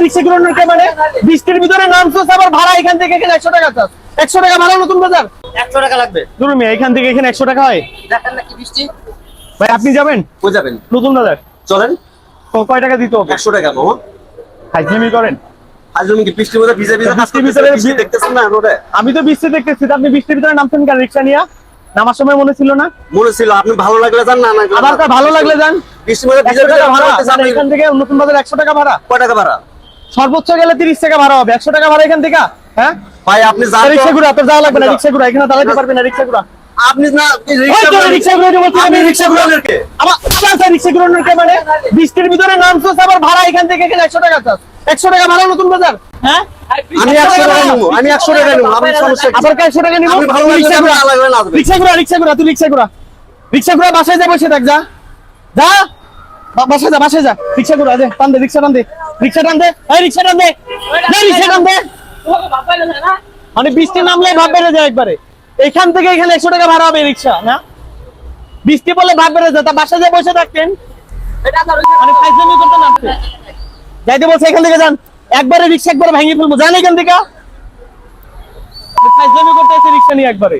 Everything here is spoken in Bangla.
রিক্সা ঘুরানোর কে মানে? বৃষ্টির ভিতরে নামছো আবার ভাড়া এখান থেকে এখানে 100 টাকা চাস। 100 টাকা ভাড়া নতুন বাজার? 100 টাকা লাগবে। ধরুন মিয়া এখান থেকে এখানে 100 টাকা হয়? দেখেন না কি বৃষ্টি। ভাই আপনি যাবেন? কই যাবেন? নতুন বাজার। চলেন। কয় টাকা দিতে হবে? 100 টাকা মামা। হাজমি করেন? আজমি কি বৃষ্টির মধ্যে ভিজে ভিজে বৃষ্টির ভিতরে দেখতেছেন না রোডে? আমি তো বৃষ্টি দেখতেছি, আপনি বৃষ্টির ভিতরে নামছেন কেন রিক্সা নিয়ে? নামার সময় মনে ছিল না? মনে ছিল আপনি ভালো লাগলে যান না আবার তা ভালো লাগলে যান। বৃষ্টির মধ্যে ভিজে 100 ভিজে টাকা ভাড়া আপনি এখান থেকে নতুন বাজার 100 টাকা ভাড়া। কয় টাকা ভাড়া? সর্বোচ্চ গেলে 30 টাকা ভাড়া হবে। 100 টাকা ভাড়া এখান থেকে? হ্যাঁ ভাই আপনি যান তো। রিক্সা ঘুরা তোর যাওয়া লাগবে না, রিক্সা ঘুরা এখানে দাঁড়াতে পারবে না, রিক্সা ঘুরা। আপনি না রিক্সা ঘুরা যে বলছি আমি রিক্সা ঘুরানোর কে? আবার রিক্সা ঘুরানোর কে মানে? বৃষ্টির ভিতরে নামছো আবার ভাড়া এখান থেকে এখানে 100 টাকা চাস। 100 টাকা ভাড়া নতুন বাজার। হ্যাঁ আমি 100 টাকা নেব, আমি 100 টাকা নেব, আমি সমস্যা কি? আবার 100 টাকা নিব? আমি ভালো লাগলে রিক্সা ঘুরা, ভালো লাগলে না আসবে। রিক্সা ঘুরা, রিক্সা ঘুরা, তুই রিক্সা ঘুরা। রিক্সা ঘুরা বাসায় যা, বসে থাক, যা যা বাসায় যা, বাসায় যা। রিক্সা ঘুরা, দে টান দে, রিক্সা টান দে, রিক্সা টান দে, এই রিক্সা টান দে, দে রিক্সা টান দে। মানে বৃষ্টি নামলে ভাব বেড়ে যায় একবারে। এখান থেকে এখানে 100 টাকা ভাড়া হবে রিক্সা না? বৃষ্টি পড়লে ভাব বেড়ে যায়, তা বাসায় যা বসে থাকতেন। মানে ফাইজলামি করতে নামছে। যাইতে বলছে এখান থেকে যান, একবারে রিক্সা একবারে ভেঙে ফেলবো, যান এখান থেকে। ফাইজলামি করতে এসে রিক্সা নিয়ে একবারে।